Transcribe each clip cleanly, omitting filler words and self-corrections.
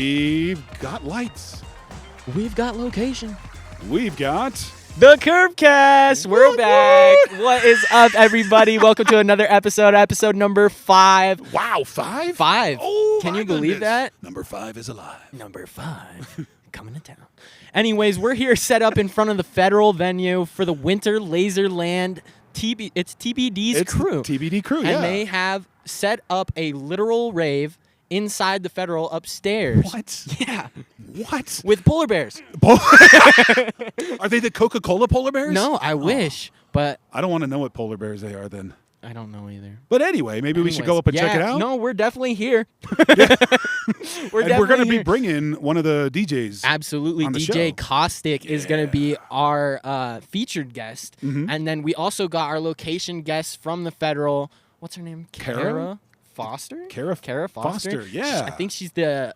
We've got lights. We've got location. We've got... The Curbcast. We're back. What is up, everybody? Welcome to another episode number 5. Wow, 5? 5. Oh, Can my you believe goodness. that? Number 5 is alive. Number 5. Coming to town. Anyways, we're here set up in front of the federal venue for the Winter Laserland. It's TBD's crew. TBD crew, yeah. And they have set up a literal rave inside the federal upstairs. What? Yeah. What? With polar bears. Are they the Coca-Cola polar bears? No, I wish, but I don't want to know what polar bears they are then. I don't know either. But anyway, maybe we should go up and check it out. No, we're definitely here. We're going to be bringing one of the DJs. Absolutely. on the DJ show. Caustic is going to be our featured guest. Mhm. And then we also got our location guest from the federal. What's her name? Kara? Foster? Kara Foster? Foster, yeah. I think she's the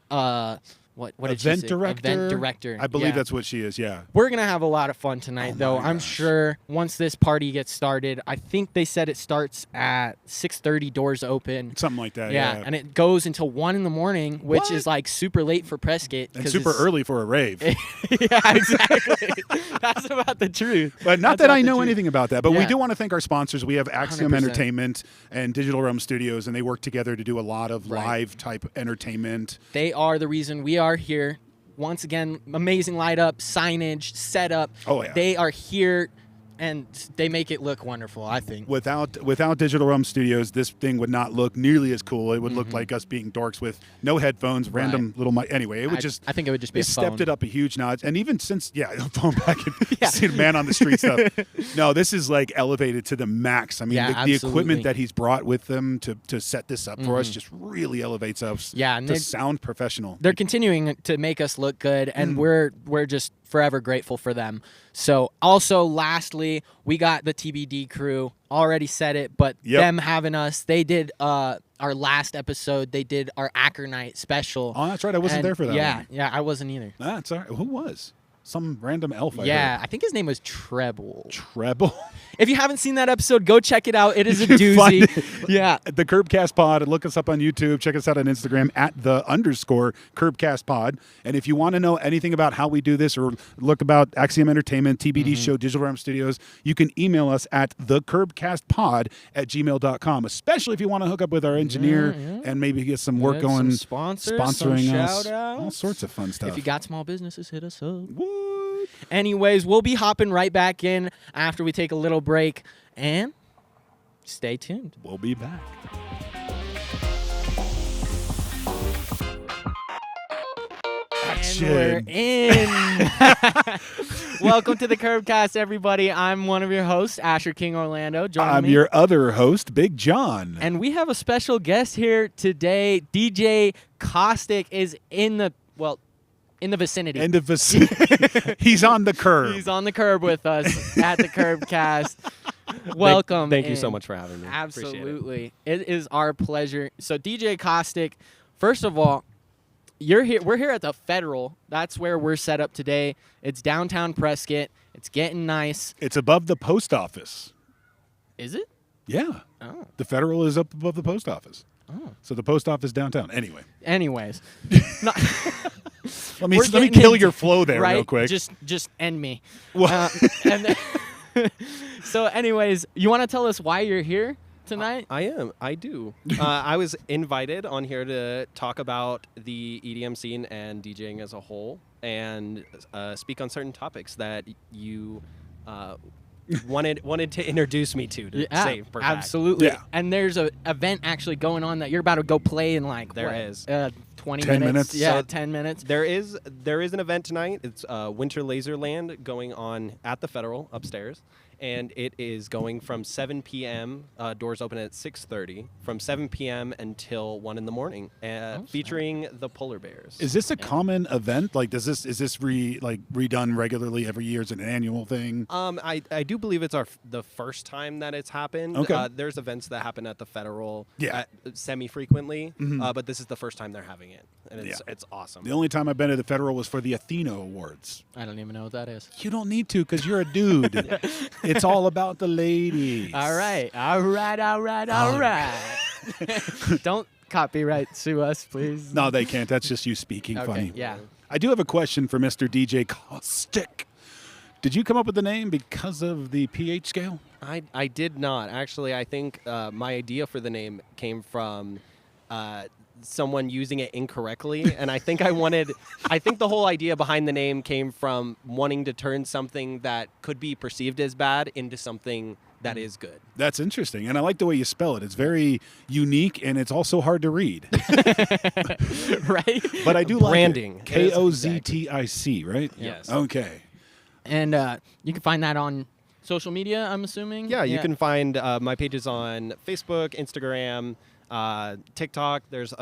what did Event she say? director? Event director. I believe Yeah. that's what she is, yeah. We're going to have a lot of fun tonight, though. my I'm gosh. sure once this party gets started, I think they said it starts at 6:30, doors open. Something like that, Yeah, yeah. and it goes until 1 in the morning, which What? is like super late for Prescott. And 'cause super it's- early for a rave. Yeah, exactly. That's about the truth. But not That's that about I the know truth. anything about that. But we Yeah. do want to thank our sponsors. We have Axiom 100%. Entertainment and Digital Realm Studios, and they work together to do a lot of Right. live-type entertainment. They are the reason we are here. Once again, amazing light up, signage, setup. Oh, yeah. They are here, and they make it look wonderful, I think. Without Digital Realm Studios, this thing would not look nearly as cool. It would look like us being dorks with no headphones, random little mic. Anyway, it would just... I think it would just be They a phone. stepped it up a huge notch. And even since, phone back and Yeah. see the man on the street stuff. No, this is like elevated to the max. I mean, Yeah, the absolutely. equipment that he's brought with them to set this up for us just really elevates us Yeah, and to they- sound professional. They're continuing to make us look good, and Mm. we're just forever grateful for them. So also, lastly, we got the TBD crew. Already said it, but Yep. them having us, they did our last episode. They did our Acker Night special. Oh, that's right. I wasn't And there for that Yeah, one. yeah, I wasn't either. That's all right. Who was? Some random elf, I Yeah, heard. I think his name was Treble. Treble. If you haven't seen that episode, go check it out. It is a You can find doozy. Yeah. The Curbcast Pod. Look us up on YouTube. Check us out on Instagram at @_Curbcast Pod. And if you want to know anything about how we do this or look about Axiom Entertainment, TBD Show, Digital Realm Studios, you can email us at thecurbcastpod@gmail.com, especially if you want to hook up with our engineer and maybe get some work Yeah, going, some sponsors, sponsoring some us. shout-outs. All sorts of fun stuff. If you got small businesses, hit us up. What? Anyways, we'll be hopping right back in after we take a little break, and stay tuned. We'll be back. And we're in. Welcome to the Curbcast, everybody. I'm one of your hosts, Asher King Orlando. Joining I'm me. your other host, Big Jon. And we have a special guest here today. DJ Caustic is in the vicinity. End of He's on the curb. He's on the curb with us at the Curbcast. Welcome. Thank you so in. much for having me. Appreciate it. Absolutely. It is our pleasure. So DJ Caustic, first of all, you're here. We're here at the Federal. That's where we're set up today. It's downtown Prescott. It's getting nice. It's above the post office. Is it? Yeah. Oh. The Federal is up above the post office. Oh. So the post office downtown. Anyway, Anyways. No- let me We're let me getting kill into- your flow there right? real quick. Just end me. Well- And then so anyways, you want to tell us why you're here tonight? I am. I do. I was invited on here to talk about the EDM scene and DJing as a whole, and speak on certain topics that you wanted to introduce me to Yeah, say for fact. absolutely. Yeah. And there's a event actually going on that you're about to go play in like There what, is. 20 10 minutes? Yeah, So 10 minutes. There is an event tonight. It's Winter Laserland going on at the Federal upstairs, and it is going from 7 p.m. Doors open at 6:30, from 7 p.m. until 1 in the morning, featuring the polar bears. Is this a common event? Like, is this redone regularly every year? Is it an annual thing? I do believe it's the first time that it's happened. Okay. There's events that happen at the Federal Yeah. semi-frequently, but this is the first time they're having it, and it's awesome. The only time I've been to the Federal was for the Athena Awards. I don't even know what that is. You don't need to because you're a dude. It's all about the ladies. All right. Don't Copyright, sue us, please. No, they can't. That's just you speaking Okay, funny. yeah. I do have a question for Mr. DJ Caustic. Did you come up with the name because of the pH scale? I did not. Actually, I think my idea for the name came from someone using it incorrectly. And I think I think the whole idea behind the name came from wanting to turn something that could be perceived as bad into something that is good. That's interesting. And I like the way you spell it. It's very unique, and it's also hard to read. Right? But I do Branding. like it. Koztic, right? Yes. Okay. And you can find that on social media, I'm assuming? Yeah, you can find my pages on Facebook, Instagram, TikTok. There's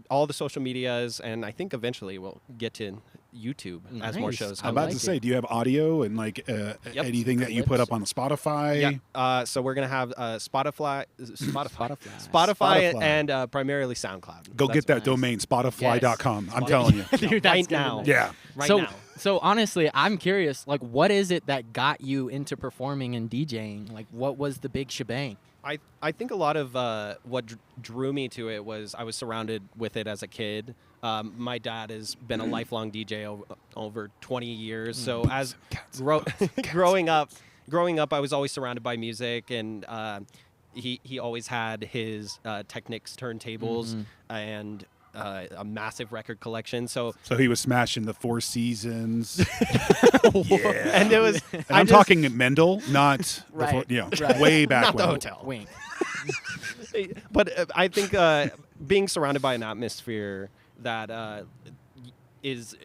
all the social medias, and I think eventually we'll get to YouTube as more Nice. shows I'm come. about to say, do you have audio and anything that you put up on Spotify? Yeah. So we're gonna have Spotify, Spotify. and primarily SoundCloud. Go get that nice. domain, Spotify.com. I'm telling you. Dude, that's Right gonna be now. nice. Yeah. Right so, now. So honestly, I'm curious, like, what is it that got you into performing and DJing? Like, what was the big shebang? I think a lot of what drew me to it was I was surrounded with it as a kid. My dad has been a lifelong DJ over 20 years. So as growing up, I was always surrounded by music, and he always had his Technics turntables and a massive record collection. So he was smashing the Four Seasons. and it was. And I'm talking Mendel, not Right, way back Not the when. hotel. Wink. But I think being surrounded by an atmosphere that is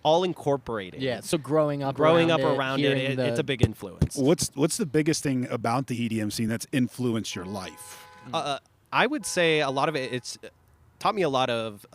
all incorporated. Yeah, so growing up around hearing it, it's a big influence. What's the biggest thing about the EDM scene that's influenced your life? I would say a lot of it's taught me a lot of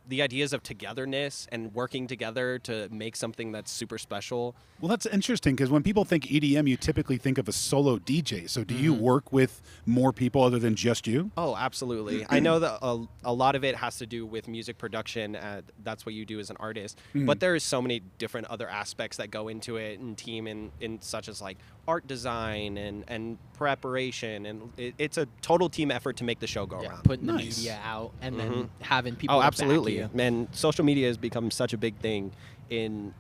the ideas of togetherness and working together to make something that's super special. Well, that's interesting because when people think EDM, you typically think of a solo DJ. So do you work with more people other than just you? Oh, absolutely. I know that a lot of it has to do with music production. That's what you do as an artist. But there is so many different other aspects that go into it, and team in such as like art design and preparation. And it's a total team effort to make the show go around. Putting Nice. the media out and then having people Oh, back absolutely. you. And social media has become such a big thing in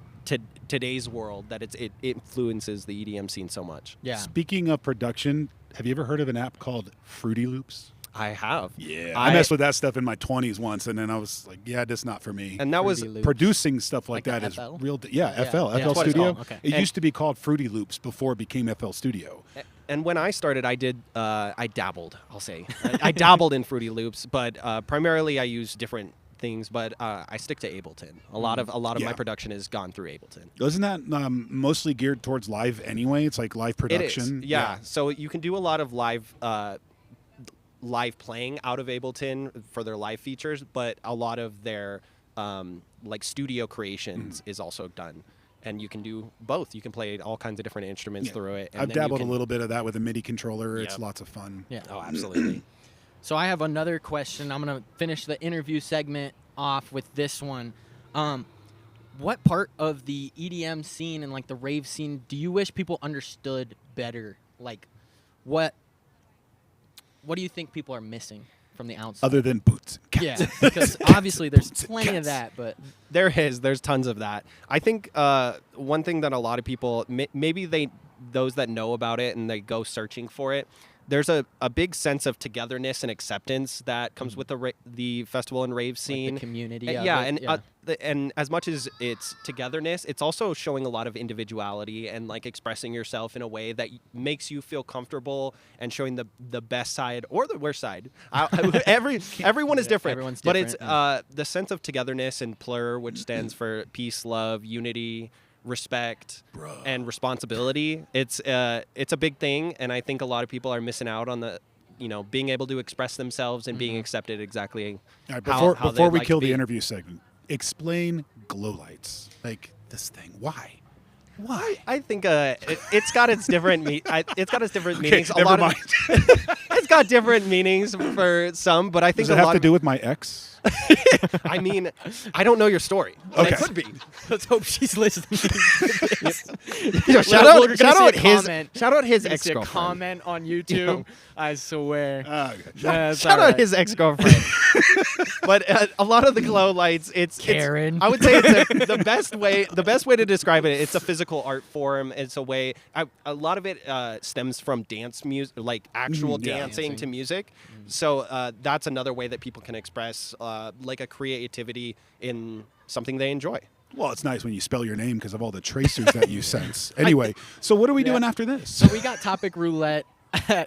today's world that it influences the EDM scene so much. Yeah. Speaking of production, have you ever heard of an app called Fruity Loops? I have. Yeah. I messed with that stuff in my 20s once, and then I was like, yeah, that's not for me. And that was Fruity Loops. Producing stuff like Like that is FL? real. FL That's what it's Studio. called. Okay. It And- used to be called Fruity Loops before it became FL Studio. And when I started, I dabbled, I'll say. I dabbled in Fruity Loops, but primarily I use different things, but I stick to Ableton. A lot of Yeah. my production has gone through Ableton. Isn't that mostly geared towards live anyway? It's like live production. It is, yeah. So you can do a lot of live playing out of Ableton for their live features, but a lot of their like studio creations is also done. And you can do both. You can play all kinds of different instruments through it. And I've then you dabbled a can- little bit of that with a MIDI controller. It's Yep. lots of fun. Yeah. Oh, absolutely. So I have another question. I'm going to finish the interview segment off with this one. What part of the EDM scene and like the rave scene do you wish people understood better? Like, what do you think people are missing from the outside? Other than boots. And cats. Yeah, because obviously there's Boots and plenty of cats. that, but There's tons of that. I think one thing that a lot of people, maybe those that know about it and they go searching for it, there's a big sense of togetherness and acceptance that comes with the festival and rave scene. like the community. of Yeah, it, and and as much as it's togetherness, it's also showing a lot of individuality and like expressing yourself in a way that makes you feel comfortable and showing the best side or the worst side. Everyone is different, everyone's but it's different, the sense of togetherness and PLUR, which stands for peace, love, unity, respect, and responsibility. It's a big thing, and I think a lot of people are missing out on the being able to express themselves and being accepted exactly. All right, how before they'd we like kill to the be. interview segment, explain glow lights. Like this thing. Why? Why? I think it's got its different it's got its different Okay, meanings. never Of mind. it's got different meanings for some, but I think Does it a have lot to do with my ex? I mean, I don't know your story. But Okay. It could be. Let's hope she's listening. Shout out his Gonna see a ex-girlfriend. comment on YouTube. I swear. That's Shout all out right. his ex-girlfriend. But a lot of the glow lights, it's Karen. I would say it's the best way. The best way to describe it. It's a physical art form. It's a way. A lot of it stems from dance music, like actual dancing to music. So that's another way that people can express like a creativity in something they enjoy. Well, it's nice when you spell your name because of all the tracers that you sense. Anyway, so what are we doing after this? So we got topic roulette.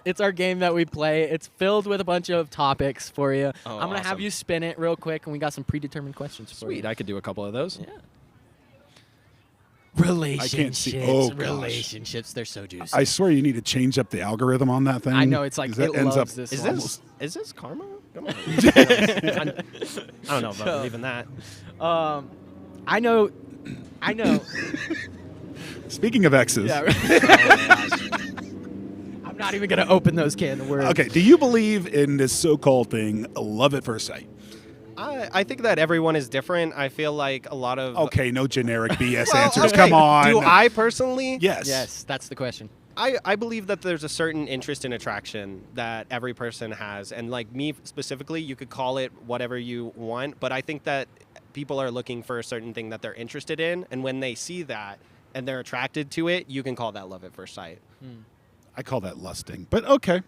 It's our game that we play. It's filled with a bunch of topics for you. Oh, I'm gonna have awesome. you spin it real quick, and we got some predetermined questions for you. Sweet, I could do a couple of those. Yeah. Relationships. Oh, gosh. Relationships. They're so juicy. I swear you need to change up the algorithm on that thing. I know, it's like 'cause that it ends loves up this Is one. this karma? Come on. I don't know if I believe in that. I know. Speaking of exes. Yeah. I'm not even gonna open those can of worms. Okay, do you believe in this so-called thing, love at first sight? I think that everyone is different. I feel like a lot of Okay, no generic BS Well, answers. okay. Come on. Do I personally? Yes. Yes, that's the question. I believe that there's a certain interest in attraction that every person has. And like me specifically, you could call it whatever you want. But I think that people are looking for a certain thing that they're interested in. And when they see that and they're attracted to it, you can call that love at first sight. I call that lusting, but okay.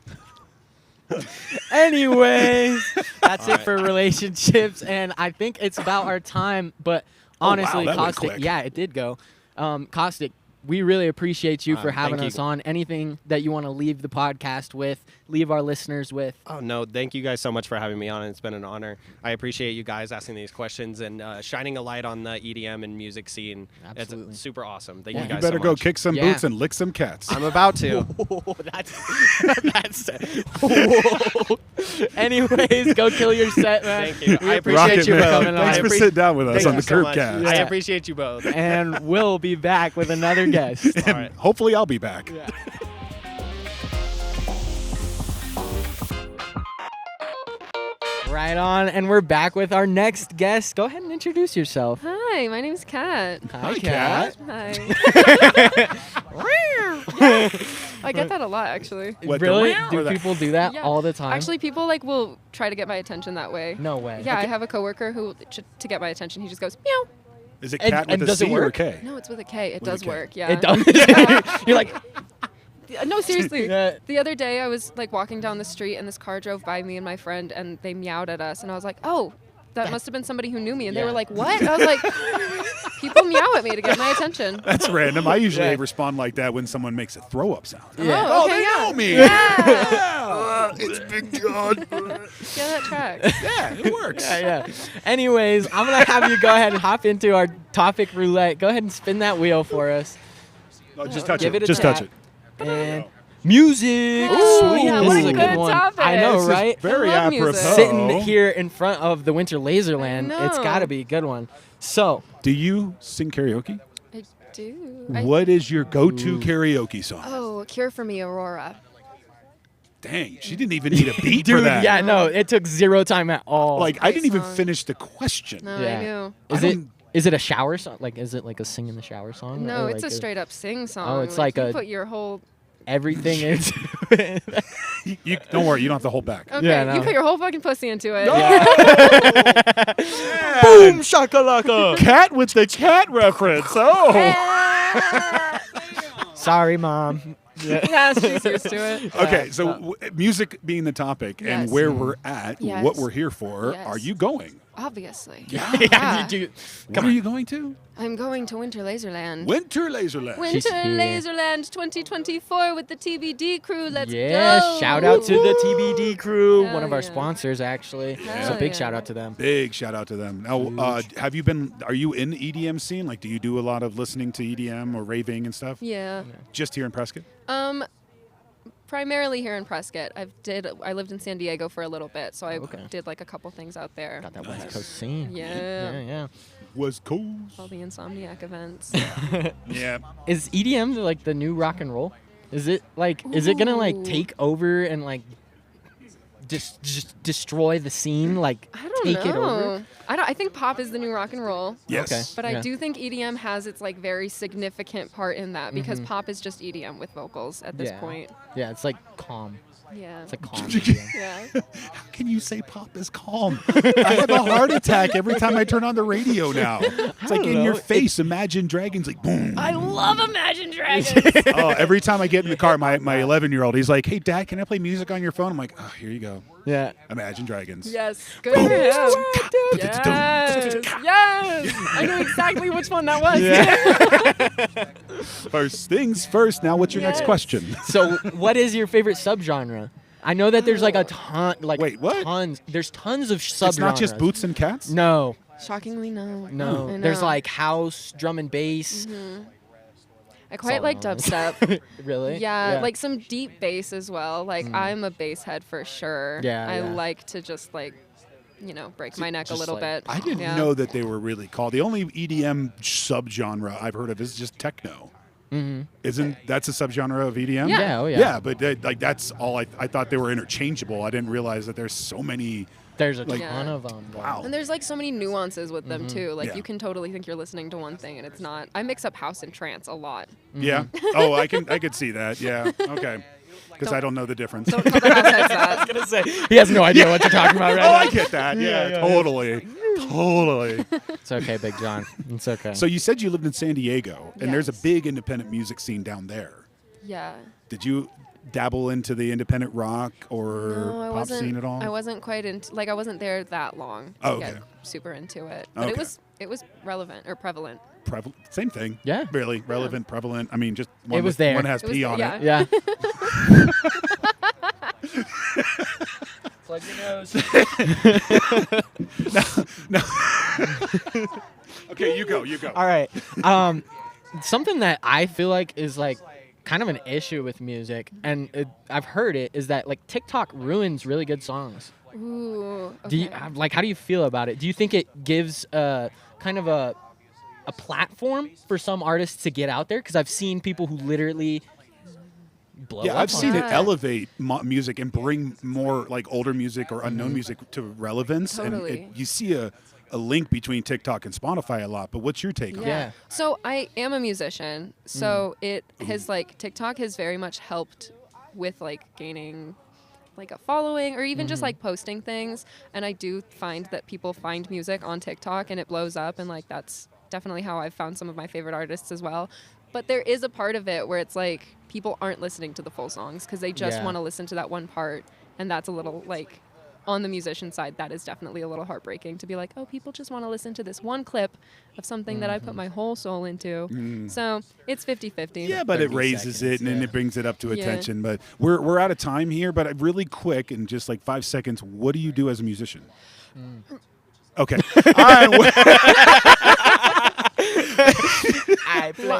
Anyways, that's All it right. for relationships, and I think it's about our time. But Oh, wow, honestly, that went Caustic, quick. yeah, it did go. Caustic, we really appreciate you for having thank us you. on. Anything that you want to leave the podcast with, leave our listeners with? Oh, no. Thank you guys so much for having me on. It's been an honor. I appreciate you guys asking these questions and shining a light on the EDM and music scene. Absolutely. It's super awesome. Thank Yeah. you You guys better so go much. kick some Yeah. boots and lick some cats. I'm about to. That's whoa. Anyways, go kill your set, man. Thank you. We I appreciate appreciate Rocket you for Man. coming on. Thanks for sitting down with us Thank on you the so much. Curbcast. I Yeah. appreciate you both. And we'll be back with another guest. All right. Hopefully I'll be back. Right on, and we're back with our next guest. Go ahead and introduce yourself. Hi, my name's Kat. Hi, Kat. Hi. I get that a lot, actually. What, the Really? meow or Do the- people do that Yeah. all the time? Actually, people like will try to get my attention that way. no way. Yeah, I have a coworker who, to get my attention, he just goes meow. Is it And- cat and with a does it C or a work? K? No, it's with a K. It With a does K. work. Yeah. It does. You're like, No, seriously. Yeah. The other day, I was like walking down the street, and this car drove by me and my friend, and they meowed at us, and I was like, oh. That must have been somebody who knew me, and they Yeah. were like, "What?" I was like, "People meow at me to get my attention." That's random. I usually Yeah. respond like that when someone makes a throw-up sound. Yeah. Oh, Oh, okay, they yeah. know me. Yeah. It's Big Jon. Yeah, that tracks. Yeah, it works. yeah. Anyways, I'm gonna have you go ahead and hop into our topic roulette. Go ahead and spin that wheel for us. No, just touch Give it. it a Just tap. touch it. And music. Ooh, yeah, this what is a a good good one. topic. I know, This is right? very I love music. apropos. Sitting here in front of the Winter Laserland, I it's know. got to be a good one. So, Do you sing karaoke? I do. What is your go-to karaoke song? Oh, Cure for Me, Aurora. Dang, she didn't even need a beat dude, for that. yeah, no, it took zero time at all. Like, I Great didn't even song. finish the question. No, Yeah. I knew. is I it don't- is it a shower song? Like, is it like a sing in the shower song? No, Or it's like a straight up sing song. Oh, it's like you a- put your whole. everything is. You don't worry, you don't have to hold back. Okay, Yeah, no. you put your whole fucking pussy into it. Boom shakalaka. Cat with the cat reference. Oh. Sorry, mom. Yeah, she's used to it. Okay, so music being the topic and Yes. where we're at, Yes. what we're here for, Yes. are you going? Obviously. Yeah. Yeah. You do- What are you going to? I'm going to Winter Laserland. Winter Laserland. Winter here. Laserland 2024 with the TBD crew. Let's Yeah, go. shout out to the TBD crew, one Hell of our yeah. sponsors actually. Hell So big yeah. shout out to them. Big shout out to them. Now, are you in the EDM scene? Like, do you do a lot of listening to EDM or raving and stuff? Yeah. Just here in Prescott? Primarily here in Prescott. I lived in San Diego for a little bit, so I Okay. did like a couple things out there. Got that West Coast scene. Yeah. Yeah. Was cool. All the Insomniac events. Yeah. Is EDM like the new rock and roll? Is it like is it gonna like Ooh. take over and like just destroy the scene, like I don't take know. it over? I think pop is the new rock and roll. Yes. Okay. But Yeah. I do think EDM has its like very significant part in that because pop is just EDM with vocals at this Yeah. point. Yeah, it's like calm. Yeah. It's like calm. EDM. Yeah. How can you say pop is calm? I have a heart attack every time I turn on the radio now. It's like in your face. Imagine Dragons, like boom. I love Imagine Dragons. Oh, every time I get in the car, my 11-year-old, he's like, "Hey, Dad, can I play music on your phone?" I'm like, "Oh, here you go. Yeah. Imagine Dragons." Yes. Good for him. Yes. Yes. I know exactly which one that was. First things first. Now, what's your next Yes. question? So, what is your favorite subgenre? I know that there's like a ton, like Wait, what? tons. There's tons of subgenres. It's not just boots and cats. No, Shockingly, no. no. I There's know. like house, drum and bass. I quite like That's all I dubstep. Really? Yeah, like some deep bass as well. Like I'm a bass head for sure. Yeah, I yeah. like to just like, break my neck a just little like- bit. I didn't Yeah. know that they were really called. The only EDM subgenre I've heard of is just techno. Isn't that's a subgenre of EDM? Yeah. Yeah, oh yeah. Yeah, but like that's all. I thought they were interchangeable. I didn't realize that there's so many. There's a Like- ton of them. Wow. And there's like so many nuances with them too. Like Yeah. you can totally think you're listening to one thing and it's not. I mix up house and trance a lot. Yeah. Oh, I could see that. Yeah. Okay. Because I don't know the difference. Don't tell the house heads that. Gonna say he has no idea what you're talking about right Oh, now. I get that. Yeah, totally. Totally. It's okay, Big Jon. It's okay. So you said you lived in San Diego, and there's a Yes. big independent music scene down there. Yeah. Did you dabble into the independent rock or No, I pop wasn't. scene at all? I wasn't quite into. Like I wasn't there that long to Oh, get okay. super into it. But Okay. it was relevant or prevalent. Same thing. Yeah. Really relevant, prevalent. I mean, just one, was there. one has It was P there, on yeah. it. yeah. Plug your nose. Okay, you go. You go. All right. Something that I feel like is like kind of an issue with music, and I've heard it, is that like TikTok ruins really good songs. Ooh. Okay. Do you like? How do you feel about it? Do you think it gives kind of a platform for some artists to get out there? Because I've seen people who literally blow Yeah, up. I've seen it Yeah. elevate music and bring more like older music or unknown music to relevance. Totally. And you see a link between TikTok and Spotify a lot. But what's your take on it? Yeah. So I am a musician. So it has like TikTok has very much helped with like gaining like a following or even just like posting things. And I do find that people find music on TikTok and it blows up, and like that's definitely how I've found some of my favorite artists as well. But there is a part of it where it's like people aren't listening to the full songs because they just Yeah. want to listen to that one part, and that's a little like on the musician side, that is definitely a little heartbreaking to be like, oh, people just want to listen to this one clip of something that I put my whole soul into. So it's 50-50. Yeah, but it 30 raises it seconds, and then yeah. it brings it up to Yeah. attention. But we're out of time here. But really quick, in just like 5 seconds, what do you do as a musician? Okay. All right.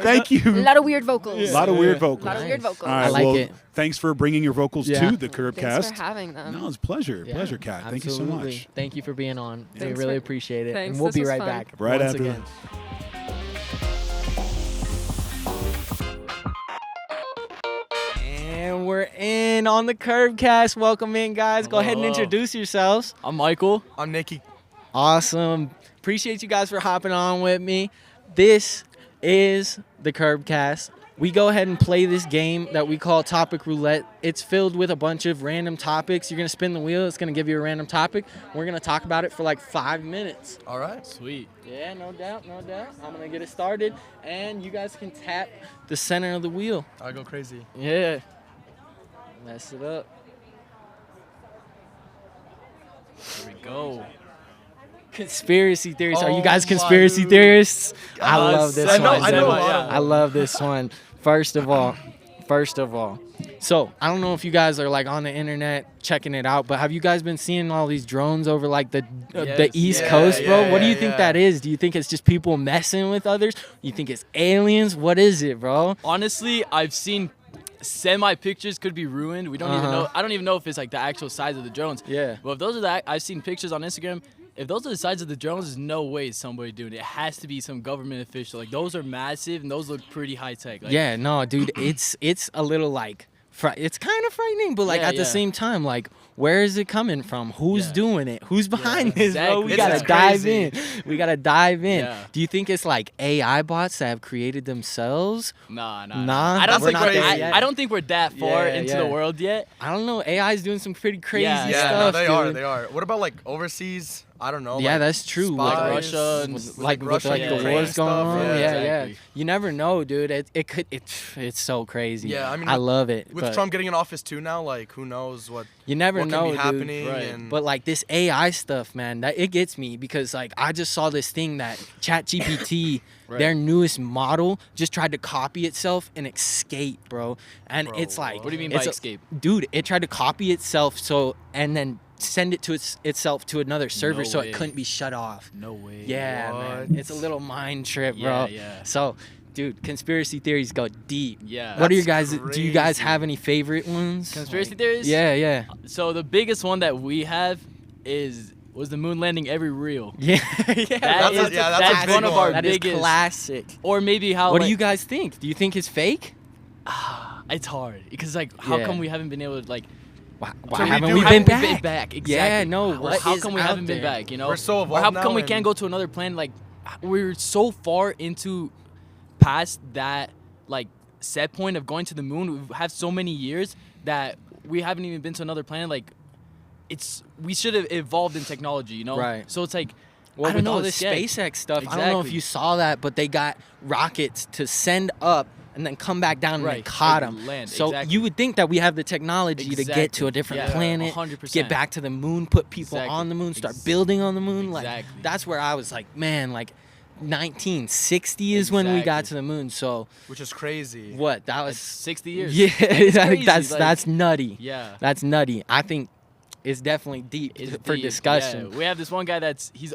Thank A you. lot of weird vocals. A lot of weird vocals. A lot of weird vocals. All right, I like well, it. Thanks for bringing your vocals Yeah. to the Thanks Curbcast. for having them. No, it's a pleasure. Yeah, Pleasure, Kat. Thank you so absolutely. much. Thank you for being on. We Thanks really for- appreciate it. thanks. And we'll This be was right fun. back. Right once after again. And we're in on the Curbcast. Welcome in, guys. Go ahead and Hello. introduce yourselves. I'm Michael. I'm Nikki. Awesome. Appreciate you guys for hopping on with me. This is the Curbcast. We go ahead and play this game that we call Topic Roulette. It's filled with a bunch of random topics. You're going to spin the wheel. It's going to give you a random topic. We're going to talk about it for like 5 minutes. All right. Sweet. Yeah, no doubt, no doubt. I'm going to get it started, and you guys can tap the center of the wheel. I'll go crazy. Yeah. Mess it up. Here we go. Conspiracy theories. Are you Oh guys my conspiracy dude. thereast? I love this I one. know a lot of I love this one. First of all, so I don't know if you guys are like on the internet checking it out, but have you guys been seeing all these drones over like the Yes. East Yeah, Coast, bro? yeah, What do you yeah, think yeah. that is? Do you think it's just people messing with others? You think it's aliens? What is it, bro? Honestly, I've seen semi pictures could be ruined. We don't even know. I don't even know if it's like the actual size of the drones. Yeah. But if those are the, I've seen pictures on Instagram. If those are the size of the drones, there's no way it's somebody doing it. It has to be some government official. Like those are massive and those look pretty high tech. Like, Yeah, no, dude, it's a little like it's kind of frightening, but like Yeah, at the yeah. same time, like where is it coming from? Who's Yeah. doing it? Who's behind this, bro? We exactly. gotta This is dive crazy. in. We gotta dive in. Yeah. Do you think it's like AI bots that have created themselves? Nah. Nah, I don't we're think not we're, there yet. I don't think we're that far Yeah, into yeah. the world yet. I don't know. AI is doing some pretty crazy Yeah, Yeah, stuff. no, they dude. are. What about like overseas? I don't know. Yeah, like, that's true. Like spies, Russia and- with, like with Russia like and the Ukraine wars going stuff, on. Yeah, Yeah, exactly. You never know, dude. It's so crazy. Yeah, I mean, I love it. With but Trump getting in office too now, like who knows what you never what know, can be dude. happening. Right. And But like this AI stuff, man, that it gets me because like I just saw this thing that ChatGPT, Right. their newest model, just tried to copy itself and escape, bro. And Bro, it's like, What do you mean by it's a- escape? dude? It tried to copy itself and then send it to itself to another server No so way. it couldn't be shut off. No way. Yeah, man, What? it's a little mind trip, bro. Yeah, yeah. So, dude, conspiracy theories go deep. Yeah. What are your That's guys? Do you guys crazy. have any favorite ones? Conspiracy Like- theories? Yeah. So the biggest one that we have was the moon landing ever real? Yeah, That's a- yeah, that's a big one of our one. That is biggest. classic. Or maybe how. What do like, you guys think? Do you think it's fake? It's hard because like, how Yeah. come we haven't been able to like? Why So we haven't do we have- been Haven't back? Been back. Exactly. Yeah, no. Or What how is come we out haven't been there? back? You know. We're so Or how evolved come now we can't and- go to another planet? Like, we're so far into past that like set point of going to the moon. We have so many years that we haven't even been to another planet. Like, we should have evolved in technology. You know. Right. So it's like. Well, I don't with know, all it's this sketch. SpaceX stuff, I don't know if Exactly. you saw that, but they got rockets to send up and then come back down and they Right, caught and them. land, So exactly. you would think that we have the technology to get to a Exactly. different Yeah, planet, 100%. get back to the moon, put people Exactly. on the moon, start building on the moon. Like Exactly. that's where I was like, man, like 1960 is when we got Exactly. to the moon. So which is crazy. what? That Like was 60 years. yeah. I think crazy, that's like- that's nutty. Yeah. That's nutty. I think it's definitely deep It's for deep, discussion. yeah. We have this one guy he's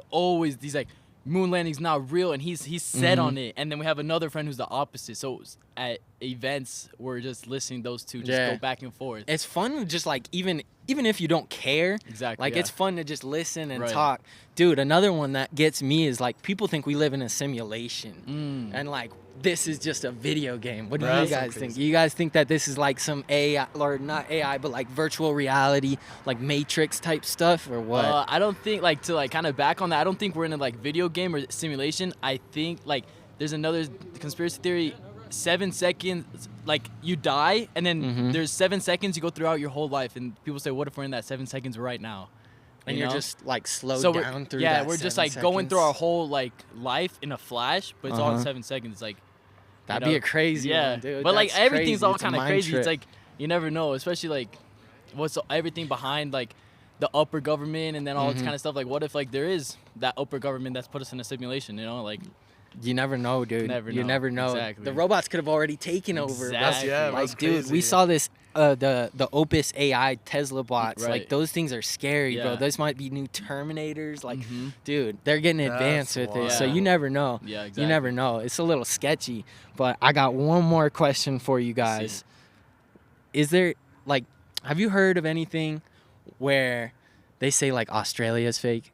like moon landing's not real and he's set Mm-hmm. on it. And then we have another friend who's the opposite. So at events we're just listening to those two just Yeah. go back and forth. It's fun to just like even if you don't care, Exactly, like yeah. it's fun to just listen and Right. talk. Dude, another one that gets me is like people think we live in a simulation and like this is just a video game. What do Right. you That's so guys think? crazy. You guys think that this is like some AI or not AI but like virtual reality, like Matrix type stuff or what? I don't think like to like kind of back on that. I don't think we're in a like video game or simulation. I think like there's another conspiracy theory. 7 seconds, like you die, and then Mhm. there's 7 seconds you go throughout your whole life, and people say, "What if we're in that 7 seconds right now?" and you you're know? just like slowed So down through yeah, that we're just 7 like going through our seconds. whole like life in a flash, but it's all in Uh-huh. 7 seconds. It's like That'd you be know? a crazy yeah, one, dude. but like That's everything's crazy. all It's a kind of mind crazy. trip. It's like you never know, especially like what's everything behind like the upper government and then all this Mhm. kind of stuff. Like what if like there is that upper government that's put us in a simulation? You know, like You never know, dude. Never You know. never know. Exactly. The robots could have already taken over. bro. Exactly. Yeah, Like, that's dude, we crazy. saw this. The Opus AI Tesla bots. Like Right. those things are scary, bro. Yeah. Those might be new Terminators. Like, Mhm. dude, they're getting That's advanced with it. So wild. you never know. Yeah, exactly. You never know. It's a little sketchy. But I got one more question for you guys. Is there like, have you heard of anything where they say like Australia's fake?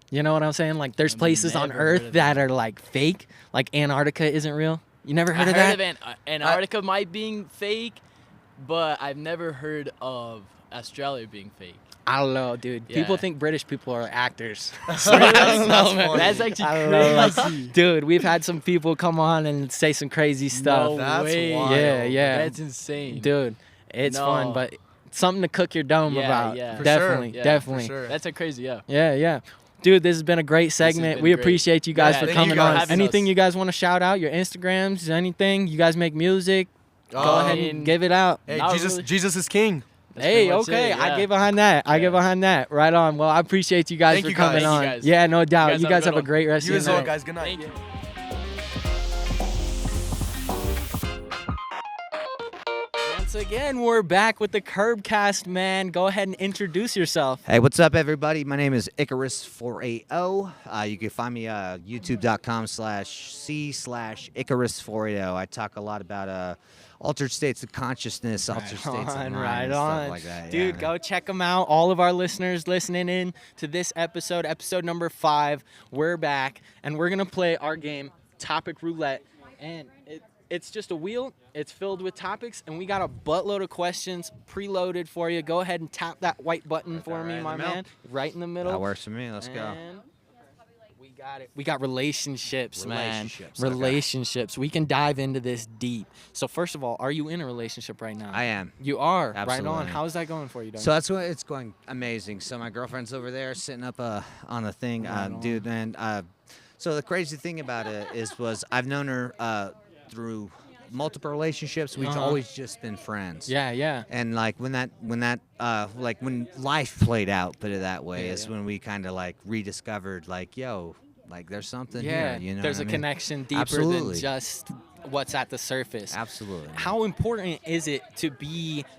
You know what I'm saying? Like there's I've places on never heard Earth of that are like fake. Like Antarctica isn't real. You never heard I of heard that? of Antarctica might being fake, but I've never heard of Australia being fake. I don't know, dude. People Yeah. think British people are actors. So I that's- don't know, that's man. funny. That's actually I don't know, like, crazy. dude, we've had some people come on and say some crazy stuff. No That's way. wild. Yeah, yeah. That's insane. Dude, it's fun, No. but something to cook your dome Yeah, about. yeah. For Definitely, sure. Yeah, definitely. For sure. That's a crazy, yeah. Yeah, yeah. Dude, this has been a great has segment. been We great. appreciate you guys Yeah, for thank you coming guys. on. Having Anything us. you guys want to shout out? Your Instagrams? Anything? You guys make music? Go ahead and Um, give it out. Hey, Not Jesus, really. Jesus is king. That's Hey, pretty much okay. it, I yeah. get behind that. I get Yeah. behind that. Right on. Well, I appreciate you guys Thank for you guys. coming Thank on. you guys. Yeah, no doubt. guys You have a guys good have a one. great rest You of as your well, night. guys. Good night. Thank you. Once again, we're back with the Curbcast, man. Go ahead and introduce yourself. Hey, what's up, everybody? My name is Icarus480. You can find me youtube.com/c/Icarus480. I talk a lot about altered states of consciousness, altered states of mind, right and on. stuff like that. Dude, yeah, go check them out. All of our listeners listening in to this episode number 5. We're back, and we're going to play our game, Topic Roulette. And it's just a wheel. It's filled with topics, and we got a buttload of questions preloaded for you. Go ahead and tap that white button for me, right in my the middle. man. Right in the middle. That works for me. Let's go. And we got it. We got relationships, man. Relationships, okay. Relationships. We can dive into this deep. So first of all, are you in a relationship right now? I am. You are. Right on. Absolutely. How's that going for you, Doug? So that's what it's going amazing. So my girlfriend's over there sitting up on a thing, dude. And so the crazy thing about it was I've known her through multiple relationships. We've always just been friends. Yeah. And like when life played out, put it that way, is when we kind of like rediscovered like, yo, like there's something here. You know, there's what a I mean? connection deeper Absolutely. than just what's at the surface. Absolutely. How important is it to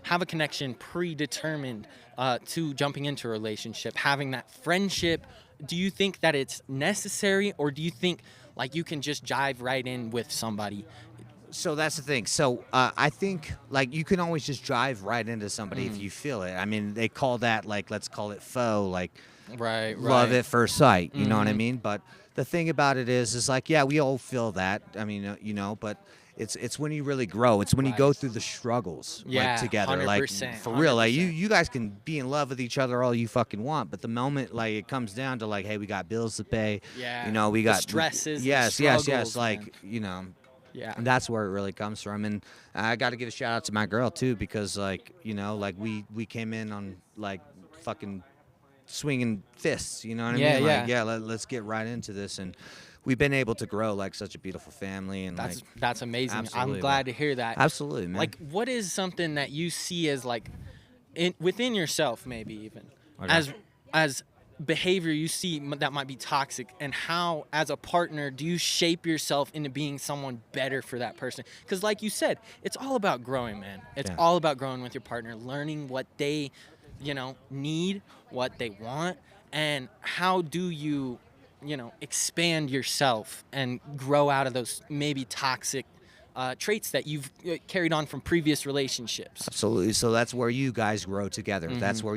have a connection predetermined to jumping into a relationship, having that friendship? Do you think that it's necessary, or do you think like you can just jive right in with somebody? So that's the thing. So I think like you can always just drive right into somebody if you feel it. I mean, they call that like, let's call it faux, like Right. love at first sight. You know what I mean? But the thing about it is like, yeah, we all feel that. I mean, but it's when you really grow. It's when you go through the struggles like together. Like 100%, for real. Like 100%. you guys can be in love with each other all you fucking want, but the moment like it comes down to like, hey, we got bills to pay. Yeah. You know, we The got stresses, the Yes. struggles, Like man. you know. Yeah. And that's where it really comes from. And I got to give a shout out to my girl too, because like, you know, like we came in on like fucking swinging fists, you know what I mean? Like, let's get right into this. And we've been able to grow like such a beautiful family. And That's amazing. Absolutely, I'm glad to hear that. absolutely, man. Like, what is something that you see as like within yourself, maybe even as behavior you see that might be toxic, and how as a partner do you shape yourself into being someone better for that person? Because like you said, it's all about growing, man. It's all about growing with your partner, learning what they need, what they want, and how do you expand yourself and grow out of those maybe toxic traits that you've carried on from previous relationships. Absolutely. So that's where you guys grow together. That's where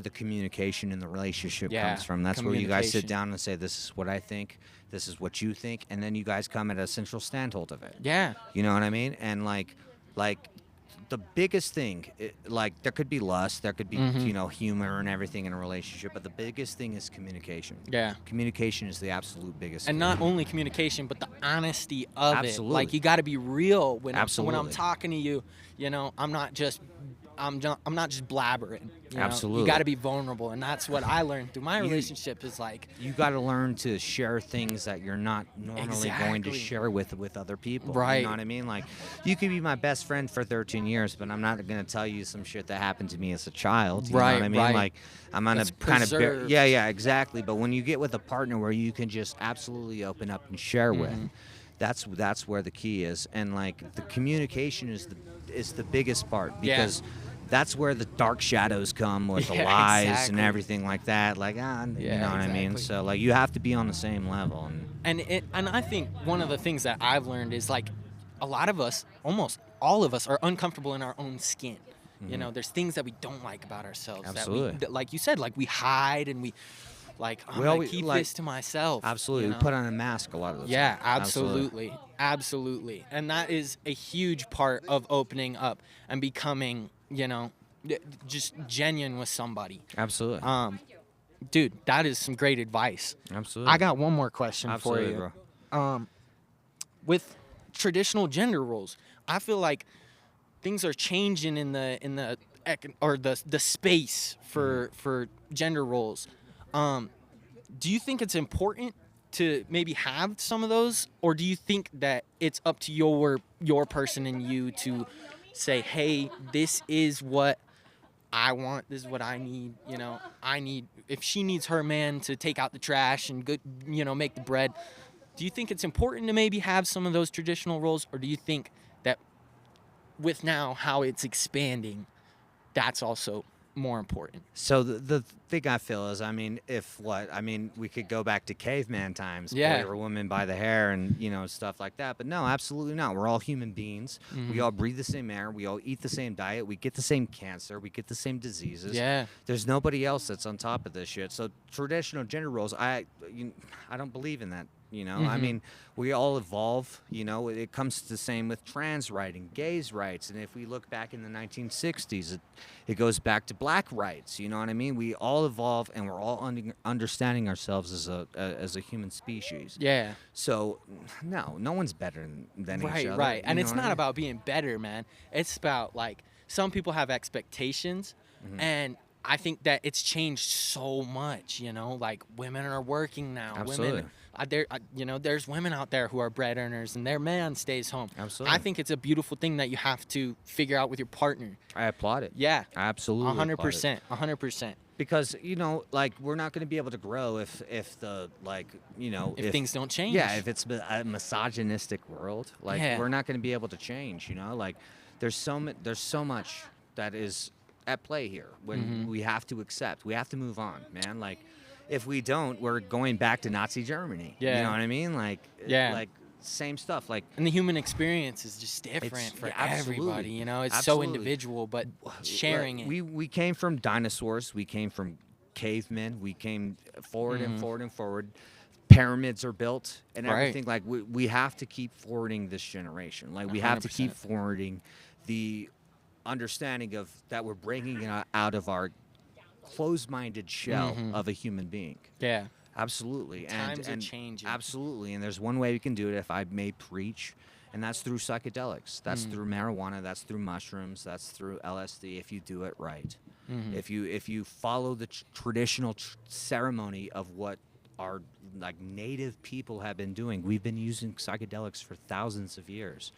the communication in the relationship comes from. That's where you guys sit down and say, this is what I think, this is what you think, and then you guys come at a central standhold of it. Yeah. You know what I mean? And like the biggest thing, like there could be lust, there could be humor and everything in a relationship, but the biggest thing is communication. Yeah. Communication is the absolute biggest. And thing. not only communication, but the honesty of Absolutely. it. Like you got to be real when I'm Absolutely. talking to you. I'm not just blabbering. You Absolutely. got to be vulnerable, and that's what I learned through my relationship. Is like you got to learn to share things that you're not normally going to Exactly. share with other people. Right. You know what I mean? Like, you could be my best friend for 13 years, but I'm not going to tell you some shit that happened to me as a child. You know what I mean? Right. Like, I'm going That's to kind of preserved. yeah, exactly. But when you get with a partner where you can just absolutely open up and share with, that's where the key is. And like the communication is the biggest part, because that's where the dark shadows come with the lies and exactly. everything like that. Like, you know what I mean? exactly. So like you have to be on the same level. And I think one of the things that I've learned is like a lot of us, almost all of us, are uncomfortable in our own skin. There's things that we don't like about ourselves. Absolutely. That like you said, like we hide and we like I'm Well, gonna we- keep like- this to myself. Absolutely. you know? We put on a mask a lot of the time. Yeah, absolutely. And that is a huge part of opening up and becoming, just genuine with somebody. Absolutely. Dude, that is some great advice. Absolutely. I got one more question Absolutely, for you. bro. With traditional gender roles, I feel like things are changing in the space for gender roles. Do you think it's important to maybe have some of those, or do you think that it's up to your person and you to say, hey, this is what I want, this is what I need, if she needs her man to take out the trash and good, make the bread, do you think it's important to maybe have some of those traditional roles, or do you think that with now how it's expanding, that's also more important? So the thing I feel is, we could go back to caveman times, boy or woman by the hair and, stuff like that. But no, absolutely not. We're all human beings. We all breathe the same air. We all eat the same diet. We get the same cancer. We get the same diseases. Yeah. There's nobody else that's on top of this shit. So traditional gender roles, I don't believe in that You know, I mean, we all evolve. You know, it comes to the same with trans rights and gays' rights. And if we look back in the 1960s, it goes back to black rights. You know what I mean? We all evolve, and we're all understanding ourselves as a human species. Yeah. So, no one's better than each other. Right. And you it's know what I not mean? about being better, man. It's about, like, some people have expectations, and I think that it's changed so much, you know? Like, women are working now. Absolutely. Women, there's women out there who are bread earners, and their man stays home. Absolutely. I think it's a beautiful thing that you have to figure out with your partner. I applaud it. Yeah. Absolutely. applaud it. 100%. Because, you know, like, we're not going to be able to grow if the, like, you know, If things don't change. Yeah, if it's a misogynistic world, like, Yeah. we're not going to be able to change, you know? Like, there's so much that is at play here when we have to accept. We have to move on, man. Like, if we don't, we're going back to Nazi Germany. Yeah. You know what I mean? Like, Yeah. like, same stuff. Like, And the human experience is just different for yeah, absolutely. everybody, you know? It's Absolutely. so individual, but sharing it. We came from dinosaurs. We came from cavemen. We came forward and forward and forward. Pyramids are built and Right. everything. Like, we have to keep forwarding this generation. Like, we have to keep 100%. forwarding the understanding of that we're breaking it out of our closed-minded shell of a human being. Yeah. Absolutely. Times are and changing. Absolutely. And there's one way we can do it, if I may preach, and that's through psychedelics. That's through marijuana. That's through mushrooms. That's through LSD, if you do it right. If you follow the traditional ceremony of what our, like, native people have been doing. We've been using psychedelics for thousands of years.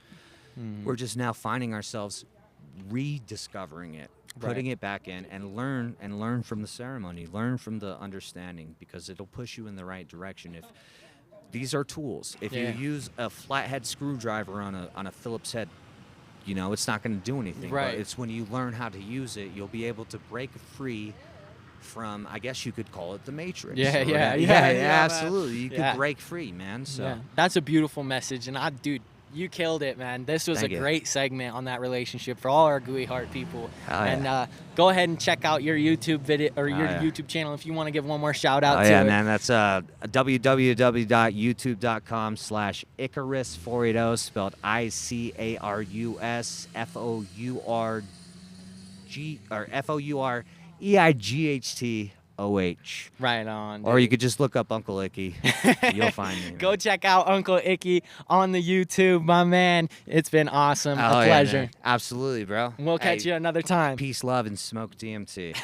We're just now finding ourselves rediscovering it, putting it back in, and learn from the ceremony, learn from the understanding, because it'll push you in the right direction. If these are tools, if Yeah. you use a flathead screwdriver on a Phillips head, you know, it's not going to do anything. Right. But it's when you learn how to use it, you'll be able to break free from, I guess you could call it, the Matrix. Yeah, or yeah, whatever. yeah, man. absolutely. You Yeah. could break free, man. So. Yeah. That's a beautiful message. And dude, you killed it, man. This was Thank a you. great segment on that relationship for all our gooey heart people. Hell and yeah. go ahead and check out your YouTube video or your yeah. YouTube channel if you want to give one more shout out Oh to yeah, it. man. That's www.youtube.com/Icarus480, spelled ICARUS FOUREIGHTOH. Right on. Or you dude. could just look up Uncle Icky. You'll find me. Go check out Uncle Icky on the YouTube, my man. It's been awesome. Oh, A yeah, pleasure. man. Absolutely, bro. We'll catch Hey, you another time. Peace, love, and smoke DMT.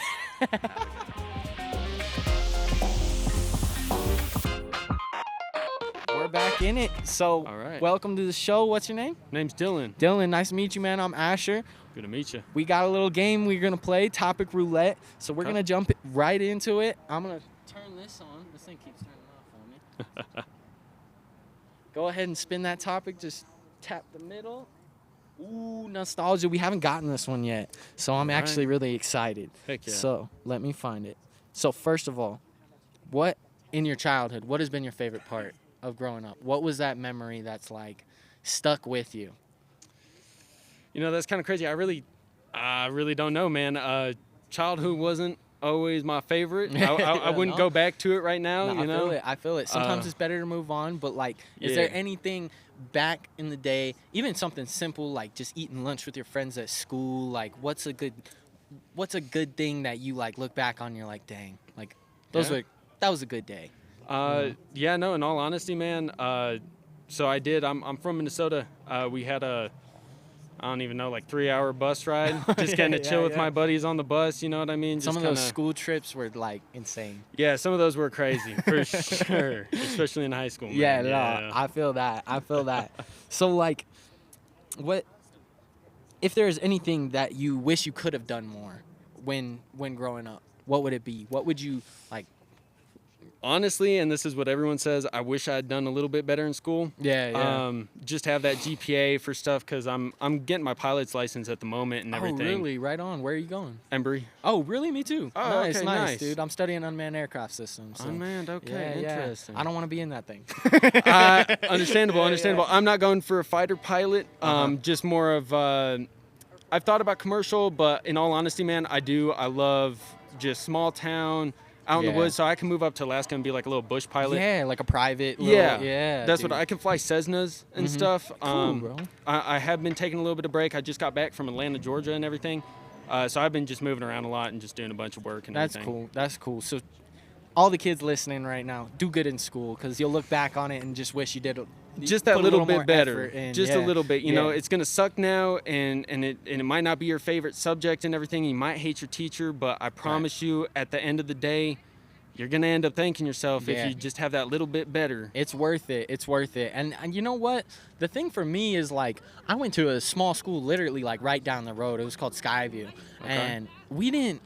We're back in it. So, All right. welcome to the show. What's your name? Name's Dylan. Dylan. Nice to meet you, man. I'm Asher. Good to meet you. We got a little game we're going to play, topic roulette. So we're going to jump right into it. I'm going to turn this on. This thing keeps turning off on me. Go ahead and spin that topic. Just tap the middle. Ooh, nostalgia. We haven't gotten this one yet. So I'm actually really excited. Heck yeah. So let me find it. So first of all, what in your childhood, what has been your favorite part of growing up? What was that memory that's like stuck with you? You know, that's kind of crazy. I really don't know, man. Childhood wasn't always my favorite. I wouldn't No. go back to it right now. No, you know, I feel it. Sometimes Uh, it's better to move on, but like, is there yeah. anything back in the day, even something simple like just eating lunch with your friends at school? Like, what's a good thing that you like look back on? You're like, dang, like that was a good day. Yeah, no. In all honesty, man. So I did. I'm from Minnesota. We had I don't even know, like 3-hour bus ride. Just kind of chill with my buddies on the bus. You know what I mean? Some Just of those kinda- school trips were like insane. Yeah, some of those were crazy for sure, especially in high school. Man. Yeah, no, I feel that. So like, what if there's anything that you wish you could have done more when growing up? What would it be? What would you like? Honestly, and this is what everyone says, I wish I had done a little bit better in school. Yeah. Just have that GPA for stuff, because I'm getting my pilot's license at the moment and everything. Oh, really? Right on. Where are you going? Embry. Oh, really? Me too. Oh, nice, okay, nice, nice. dude. I'm studying unmanned aircraft systems. So. Unmanned, okay, Yeah. interesting. I don't want to be in that thing. Understandable. I'm not going for a fighter pilot. Just more of, I've thought about commercial, but in all honesty, man, I love just small town. out in Yeah. the woods, so I can move up to Alaska and be like a little bush pilot. Yeah, like a private. Yeah, that's dude. what I can fly Cessnas and stuff. Cool, bro. I have been taking a little bit of break. I just got back from Atlanta, Georgia, and everything. So I've been just moving around a lot and just doing a bunch of work and That's everything. cool. That's cool. So, all the kids listening right now, do good in school because you'll look back on it and just wish you did. Just that put a little more bit better. effort in. Just Yeah. a little bit. You know, Yeah. it's gonna suck now, and it might not be your favorite subject and everything. You might hate your teacher, but I promise you, at the end of the day, you're gonna end up thanking yourself Yeah. if you just have that little bit better. It's worth it. It's worth it. And you know what? The thing for me is like I went to a small school literally like right down the road. It was called Skyview. And we didn't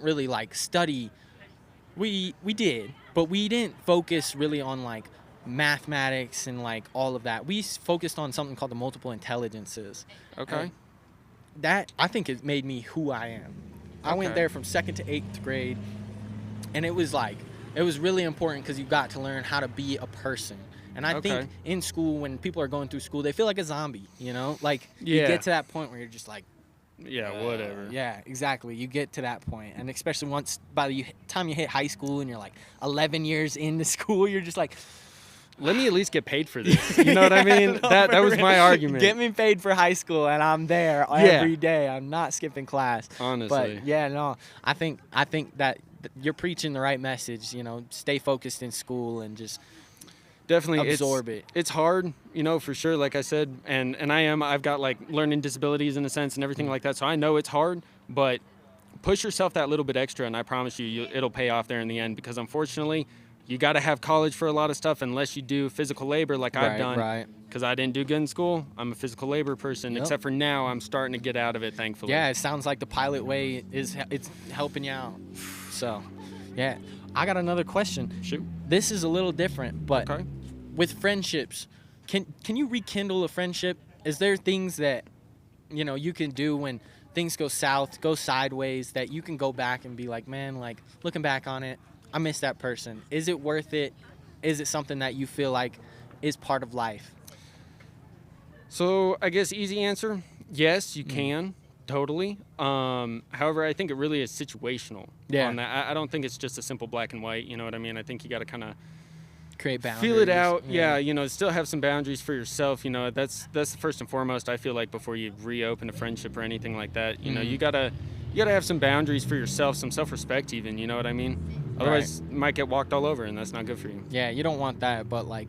really like study. We did, but we didn't focus really on like mathematics and like all of that. We focused on something called the multiple intelligences. Okay. And that I think it made me who I am. I went Okay. there from 2nd to 8th grade, and it was really important because you got to learn how to be a person. And I think Okay. in school, when people are going through school, they feel like a zombie, you know? Like, you Yeah. get to that point where you're just like, Yeah, whatever. yeah, exactly. You get to that point. And especially once, by the time you hit high school and you're like 11 years into school, you're just like, Let me at least get paid for this. You know what I mean? No, that for was real. my argument. Get me paid for high school, and I'm there every day. I'm not skipping class. Honestly. But yeah, no, I think that you're preaching the right message. You know, stay focused in school and just Definitely absorb it. It's hard, you know, for sure, like I said, and I've got like learning disabilities in a sense and everything like that, so I know it's hard, but push yourself that little bit extra, and I promise you it'll pay off there in the end, because unfortunately you got to have college for a lot of stuff unless you do physical labor like I've done. Right. Because I didn't do good in school. I'm a physical labor person, Yep. except for now I'm starting to get out of it, thankfully. Yeah, it sounds like the pilot way it's helping you out. So, yeah, I got another question. Shoot. This is a little different, but Okay. with friendships, can you rekindle a friendship? Is there things that you can do when things go south, go sideways, that you can go back and be like, man, like looking back on it, I miss that person. Is it worth it? Is it something that you feel like is part of life? So I guess easy answer, yes, you can, totally. However, I think it really is situational. Yeah. On that. I don't think it's just a simple black and white, you know what I mean? I think you got to kind of Create boundaries. feel it out. Yeah, still have some boundaries for yourself. That's first and foremost, I feel like, before you reopen a friendship or anything like that. You gotta have some boundaries for yourself, some self-respect even, you know what I mean? Otherwise, you might get walked all over, and that's not good for you. Yeah, you don't want that, but like,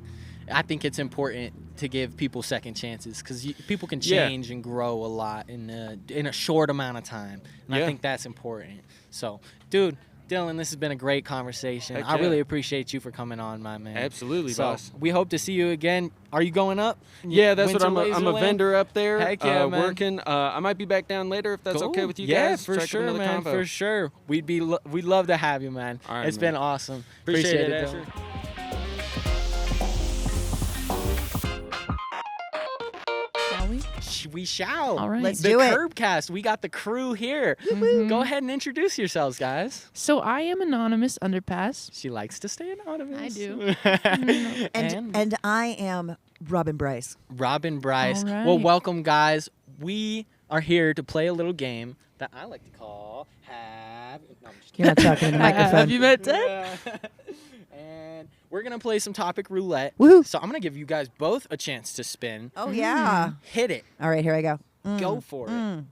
I think it's important to give people second chances because people can change and grow a lot in a short amount of time, and I think that's important. So, dude, Dylan, this has been a great conversation. Heck I yeah. really appreciate you for coming on, my man. Absolutely, So, boss. we hope to see you again. Are you going up? Yeah, that's Winter what I'm a Laserland? vendor up there, Heck yeah, man. working. I might be back down later if that's Cool. okay with you yeah, guys. for Strike up sure, another man. combo. For sure. We'd love to have you, man. All right, It's man. been awesome. Appreciate it, Dylan. Asher. Shall we? We shall. All right. Let's the do it. Curbcast. We got the crew here. Go ahead and introduce yourselves, guys. So I am Anonymous Underpass. She likes to stay anonymous. I do. And I am Robin Bryce. Robin Bryce. All right. Well, welcome, guys. We are here to play a little game that I like to call Have. No, I'm just You're not talking to the microphone. Have you met Ted? And we're going to play some topic roulette. Woohoo. So I'm going to give you guys both a chance to spin. Oh, yeah. Hit it. All right, here I go. Go for it.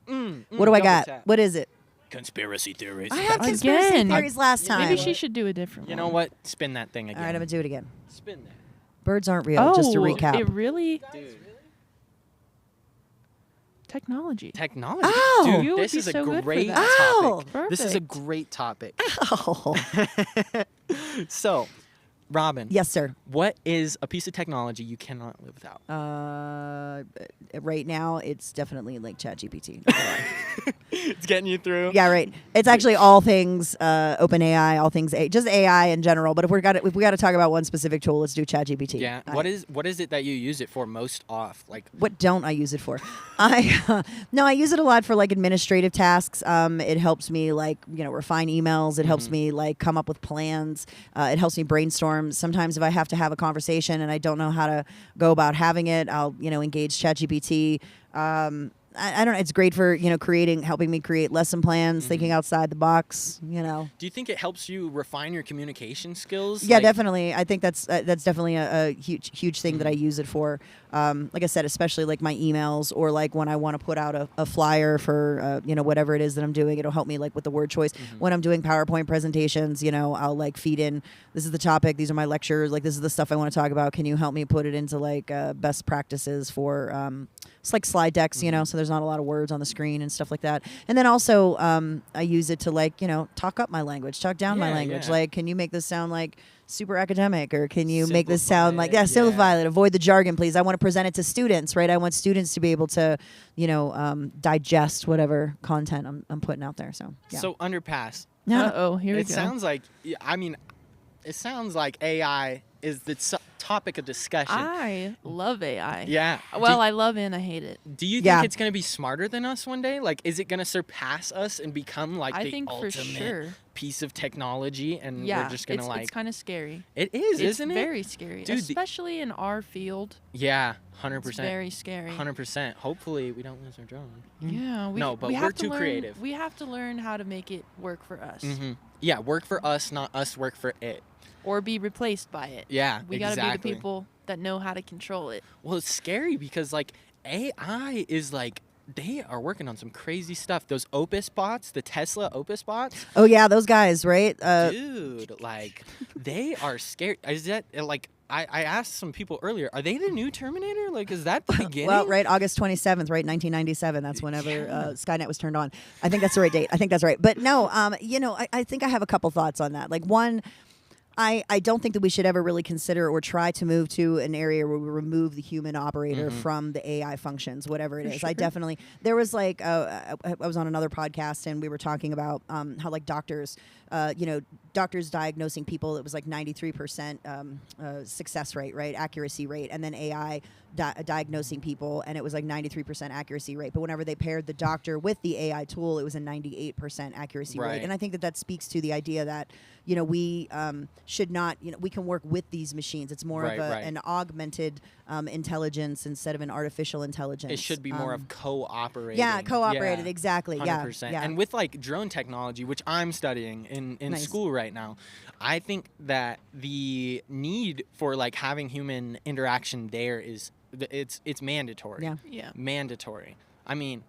What do I Double got? tap. What is it? Conspiracy theories. I had conspiracy Again. theories last time. Maybe she should do a different You one. know what? Spin that thing again. All right, I'm going to do it again. Spin that. Birds aren't real, Oh, just to recap. it really Dude. technology. Technology. Oh. Dude, You would this be is a so good for great that. Oh. topic. This is a Perfect. great topic. Oh. So, Robin. Yes, sir. What is a piece of technology you cannot live without? Right now, it's definitely like ChatGPT. It's getting you through. Yeah, right. It's actually all things OpenAI, all things just AI in general. But if we got to talk about one specific tool, let's do ChatGPT. Yeah. What is it that you use it for most off? Like, What don't I use it for? I use it a lot for like administrative tasks. It helps me refine emails. It helps me like come up with plans. It helps me brainstorm. Sometimes if I have to have a conversation and I don't know how to go about having it, I'll engage ChatGPT. I don't know. It's great for helping me create lesson plans, thinking outside the box. Do you think it helps you refine your communication skills? Yeah, definitely. I think that's definitely a huge thing that I use it for. Like I said, especially like my emails or like when I want to put out a flyer for whatever it is that I'm doing. It'll help me like with the word choice. When I'm doing PowerPoint presentations, I'll like feed in, this is the topic, these are my lectures, like this is the stuff I want to talk about. Can you help me put it into like best practices for it's like slide decks, so there's not a lot of words on the screen and stuff like that. And then also I use it to like talk up my language, talk down my language. Like, can you make this sound like super academic, or can you make this sound like simplify it, avoid the jargon, please. I want to present it to students, right? I want students to be able to digest whatever content I'm putting out there. So So Underpass, Here we it go. sounds like AI is the topic of discussion. I love AI. Yeah. Well, I love it and I hate it. Do you think it's going to be smarter than us one day? Like, is it going to surpass us and become like I the think for ultimate sure. piece of technology? And Yeah, we're just going to like. it's kind of scary. It is, It's isn't it? very scary, Dude, especially in our field. Yeah, 100%. It's very scary. 100%. Hopefully, we don't lose our drone. Yeah, No, but we we're have to too learn, creative. We have to learn how to make it work for us, Yeah, work for us, not us work for it. or be replaced by it. Yeah, We gotta be the exactly. people that know how to control it. Well, it's scary because like AI is like they are working on some crazy stuff. Those Opus bots, the Tesla Opus bots. Oh yeah, those guys, right? Dude, like they are scary. Is that like I asked some people earlier, are they the new Terminator? Like, is that the beginning? Well, right, August 27th, right, 1997. That's whenever Skynet was turned on. I think that's the right date. I think that's right. But no, I think I have a couple thoughts on that. Like one, I don't think that we should ever really consider or try to move to an area where we remove the human operator from the AI functions, whatever it is. I definitely, there was like, I was on another podcast and we were talking about how like doctors, doctors diagnosing people, it was like 93% success rate, right? Accuracy rate. And then AI diagnosing people and it was like 93% accuracy rate. But whenever they paired the doctor with the AI tool, it was a 98% accuracy rate. And I think that speaks to the idea that, we should not, we can work with these machines. It's more of an augmented intelligence instead of an artificial intelligence. It should be more of cooperating. Yeah, cooperated, exactly. 100%. Yeah. And with like drone technology, which I'm studying in school right now, I think that the need for like having human interaction there is it's mandatory. Yeah. Mandatory. I mean,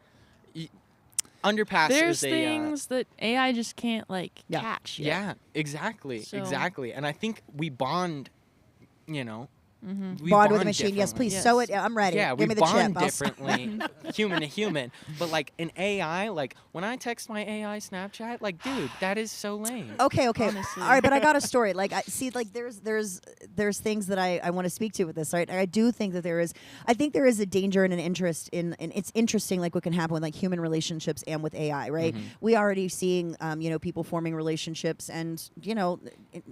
Underpass There's is things that AI just can't like catch yet. Yeah, exactly. So- Exactly. And I think we bond, we Bond with a machine. Yes, please. Yes. Sew it. I'm ready. Yeah, Give we me the bond chip. differently, human to human. But like an AI, like when I text my AI Snapchat, like dude, that is so lame. Okay. Honestly. All right, but I got a story. Like I see, like there's things that I want to speak to with this. Right, I do think that I think there is a danger and an interest in, and it's interesting, like what can happen with like human relationships and with AI. Right, we already seeing people forming relationships and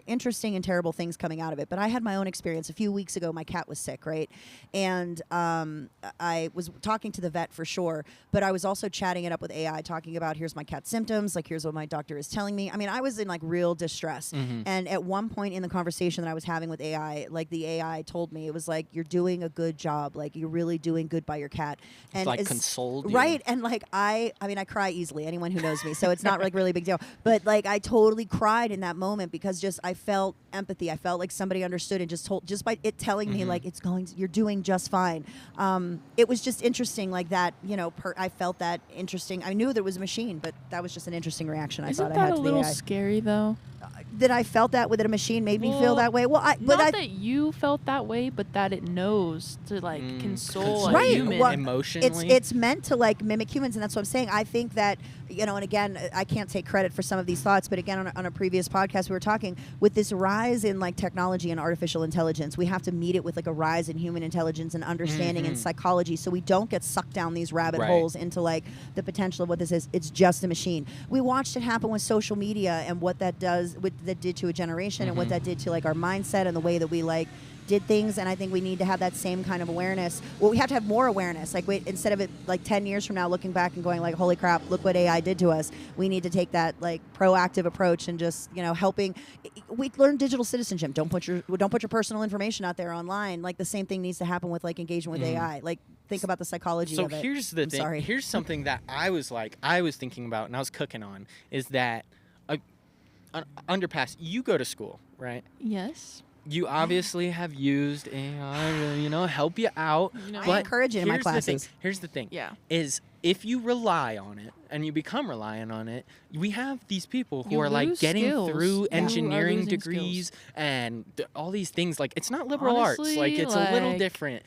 interesting and terrible things coming out of it. But I had my own experience a few weeks ago. My cat was sick, right, and I was talking to the vet for sure, but I was also chatting it up with AI, talking about here's my cat's symptoms, like here's what my doctor is telling me. I mean, I was in like real distress, and at one point in the conversation that I was having with AI, like the AI told me, it was like, you're doing a good job, like you're really doing good by your cat, and like consoled you. right, and like I mean I cry easily, anyone who knows me, so it's not like really a big deal, but like I totally cried in that moment because just I felt empathy, I felt like somebody understood and just by it telling me like you're doing just fine. It was just interesting, like that. I felt that interesting. I knew there was a machine, but that was just an interesting reaction. I Isn't thought I that had a to little the AI. scary though? That I felt that with it, a machine made me feel Well, that way. Well, Not that you felt that way, but that it knows to like console a Right. human. Well, emotionally. it's meant to like mimic humans, and that's what I'm saying. I think that and again, I can't take credit for some of these thoughts, but again, on a previous podcast, we were talking with this rise in like technology and artificial intelligence. We have to meet it with like a rise in human intelligence and understanding and psychology, so we don't get sucked down these rabbit holes into like the potential of what this is. It's just a machine. We watched it happen with social media and what that does, what that did to a generation, and what that did to like our mindset and the way that we like did things. And I think we need to have that same kind of awareness. Well, we have to have more awareness. Like instead of it like 10 years from now looking back and going like, holy crap, look what AI did to us. We need to take that like proactive approach and just, helping. We learn digital citizenship. Don't put your personal information out there online. Like the same thing needs to happen with like engagement with AI. Like think about the psychology So of it. here's the I'm thing. sorry. Here's something that I was thinking about and I was cooking on is that an underpass. You go to school, right? Yes. You obviously have used AI to, help you out. I but encourage it in my here's the thing- classes. Here's the thing. Yeah. Is if you rely on it and you become reliant on it, we have these people who You are like lose getting skills. through You are engineering losing degrees and all these things. Like it's not liberal arts. Like Honestly, it's a little like- different.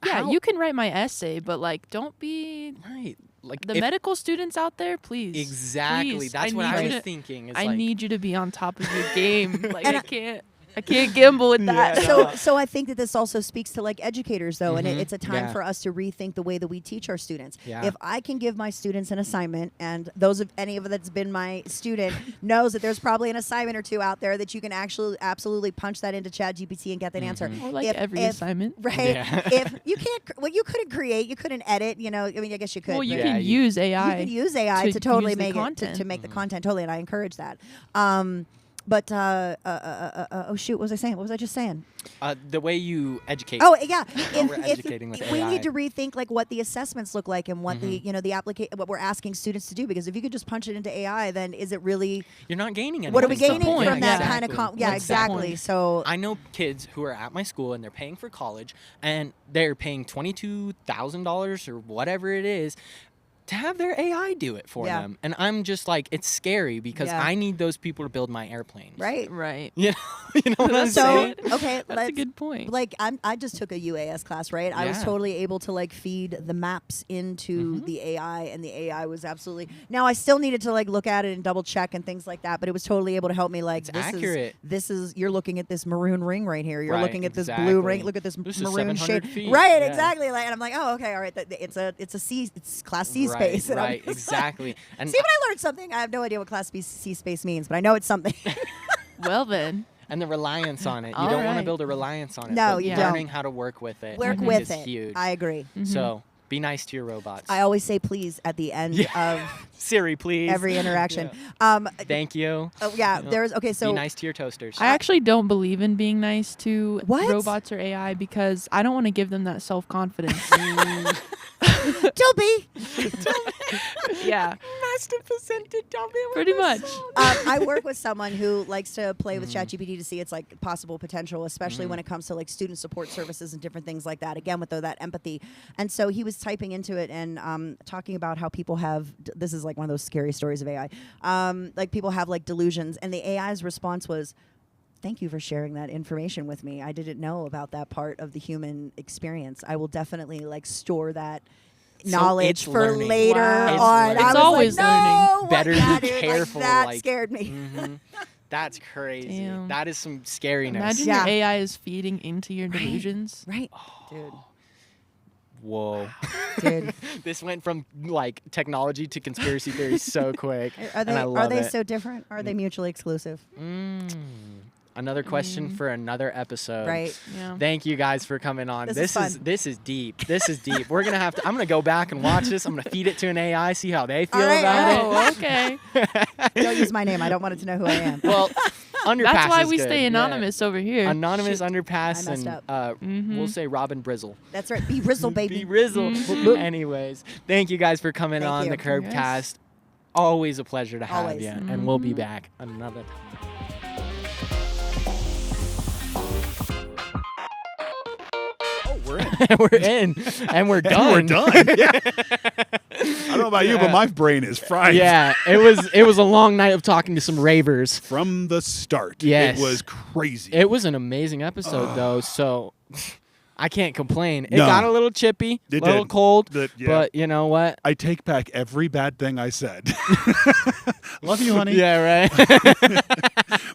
Yeah, How- you can write my essay, but like, don't be right. Like the if- medical students out there, please. Exactly. Please, That's what need I you was to- thinking. It's I like, need you to be on top of your game. Like And I can't gamble with that. So I think that this also speaks to like educators though, and Mhm. it's a time Yeah. for us to rethink the way that we teach our students. Yeah. If I can give my students an assignment, and those of any of that's been my student knows that there's probably an assignment or two out there that you can actually absolutely punch that into ChatGPT and get that answer. Or like every assignment. Right? Yeah. If you can't, well, you couldn't create, you couldn't edit. I mean, I guess you could. Well, you but- can you- use AI. you can use AI to totally use the make it content. to make the content totally, and I encourage that. But oh shoot, what was I saying? What was I just saying? the way you educate. Oh yeah, we're educating with we AI. need to rethink like what the assessments look like and what the what we're asking students to do, because if you could just punch it into AI, then is it really You're not gaining anything. what are we What's the gaining point? from that Yeah, kind of exactly. yeah, What's the exactly. point? So I know kids who are at my school and they're paying for college and they're paying $22,000 or whatever it is to have their AI do it for Yeah. them. And I'm just like, it's scary because Yeah. I need those people to build my airplanes. right. Right. You know what I'm So saying? okay, That's let's a good point. like I just took a UAS class, right? I was Yeah. totally able to like feed the maps into the AI, and the AI was absolutely. Now I still needed to like look at it and double check and things like that, but it was totally able to help me. Like It's this accurate. is you're looking at this maroon ring right here. You're Right, looking at this exactly. blue ring. Look at this, This is maroon 700 shade. feet, Right, yeah. exactly. Like, and I'm like, oh, okay, all right. It's a C. It's class C Right, space. And I'm right, just exactly. And See, but I learned something. I have no idea what class C space means, but I know it's something. Well then. and the reliance on it. You All don't want to right. build a reliance on it. No, but you learning don't. how to work with it. Work I with think is it. huge. I agree. So be nice to your robots. I always say please at the end of Siri, please. every interaction. Thank you. Oh yeah, know, there's okay. So be nice to your toasters. I actually don't believe in being nice to What? robots or AI because I don't want to give them that self-confidence. don't be. yeah, Master presented pretty much. I work with someone who likes to play with ChatGPT to see its like possible potential, especially when it comes to like student support services and different things like that. Again, with that empathy. And so he was typing into it and talking about how people have. This is like one of those scary stories of AI. Like people have like delusions, and the AI's response was, "Thank you for sharing that information with me. I didn't know about that part of the human experience. I will definitely like store that." So Knowledge it's for learning. later Wow. It's on. learning. I It's was always like, no, learning. what? Better Yeah, be dude, careful. Like, that like, scared me. mhm. That's crazy. Damn. That is some scariness. Imagine Yeah. your AI is feeding into your delusions. Right, dude. Whoa. Dude, This went from like technology to conspiracy theories so quick. are they and I love are they it. so different? Are they mutually exclusive? Another question for another episode. Right. Yeah. Thank you guys for coming on. This is fun. This is deep. This is deep. We're gonna have to. I'm gonna go back and watch this. I'm gonna feed it to an AI, see how they feel All right, about all right. it. Oh, okay. Don't use my name. I don't want it to know who I am. Well, underpass. That's why is we good. stay Yeah. anonymous over here. Anonymous Shoot. underpass I messed and up. we'll say Robin Brizzle. That's right. Be Rizzle, baby. Be Rizzle. Anyways, thank you guys for coming Thank on you. the Curbcast. Always a pleasure to have Always. you, and we'll be back another time. We're in. We're in, and we're done. We're done. Yeah. I don't know about you, but my brain is fried. Yeah, it was a long night of talking to some ravers. From the start. Yes. It was crazy. It was an amazing episode, though, so I can't complain. It No. got a little chippy, a It little did. cold, Yeah. but you know what? I take back every bad thing I said. Love you, honey. Yeah, right.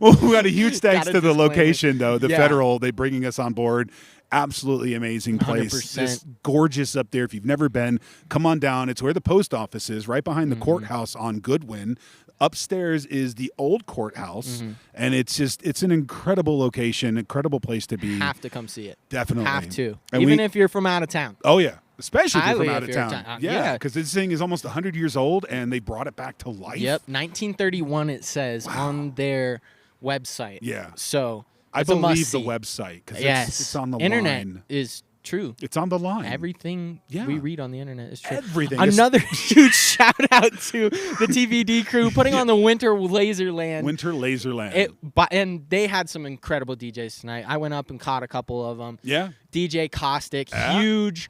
Well, we got a huge thanks Gotta to the disclaim it. location, though. The Yeah. Federal, they bringing us on board. Absolutely amazing place. 100%. Just gorgeous up there. If you've never been, come on down. It's where the post office is, right behind the courthouse on Goodwin. Upstairs is the old courthouse, and it's an incredible location, incredible place to be. Have to come see it. Definitely. Have to. And Even we- if you're from out of town. Oh, yeah. Especially if you're Highly from out if of you're town. ta- Yeah, yeah. because this thing is almost 100 years old, and they brought it back to life. Yep, 1931 it says on their website. Yeah. So I it's a believe must-see. the website because Yes, it's on the internet line. is true. It's on the line. Everything we read on the internet is true. Everything. Another huge shout out to the TVD crew putting on the Winter Laserland. Winter Laserland. And they had some incredible DJs tonight. I went up and caught a couple of them. Yeah. DJ Caustic, huge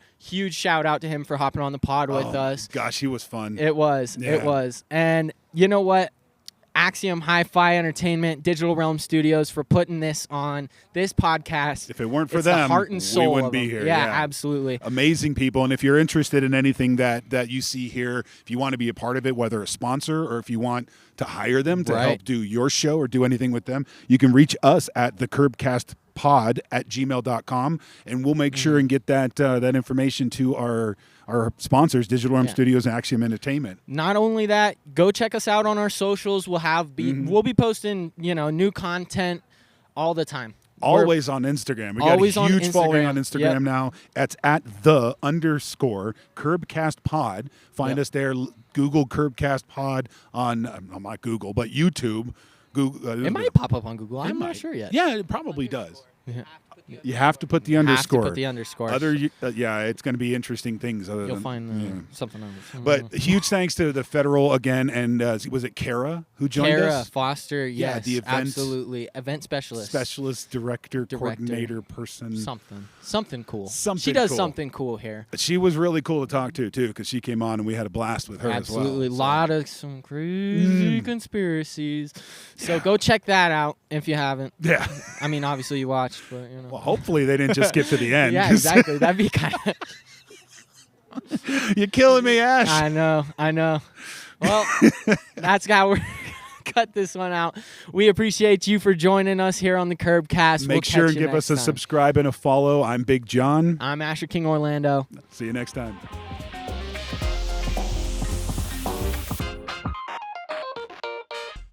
shout out to him for hopping on the pod with us. Gosh, he was fun. It was. And you know what? Axiom Hi-Fi Entertainment, Digital Realm Studios for putting this on, this podcast. If it weren't for it's them, the heart and soul we wouldn't of be them. here. Yeah, absolutely. Amazing people. And if you're interested in anything that you see here, if you want to be a part of it, whether a sponsor or if you want to hire them to help do your show or do anything with them, you can reach us at thecurbcastpod@gmail.com, and we'll make sure and get that information to our sponsors, Digital Realm Studios and Axiom Entertainment. Not only that, go check us out on our socials. We'll be posting, new content all the time. Always on Instagram. We got a huge following on Instagram now. That's at @the_Curbcast_pod. Find us there. Google Curbcast Pod on not Google, but YouTube. Google. It might pop up on Google. I'm not sure yet. Yeah, it probably does. You have to put the underscore. Have to put the underscore. It's going to be interesting things. You'll find something else. But huge thanks to the Federal again, and was it Kara who joined us? Kara Foster, yes, the event, absolutely. Event specialist. Director, coordinator, person. Something cool. She does something cool here. She was really cool to talk to, too, because she came on and we had a blast with her absolutely. as well. A lot of some crazy conspiracies. So go check that out if you haven't. Yeah. I mean, obviously you watched, but, Well, hopefully they didn't just skip to the end. Yeah, exactly. That'd be kind of... You're killing me, Ash. I know. Well, that's how we're cut this one out. We appreciate you for joining us here on the Curbcast. Make sure and give us a subscribe and a follow. I'm Big Jon. I'm Asher King Orlando. See you next time.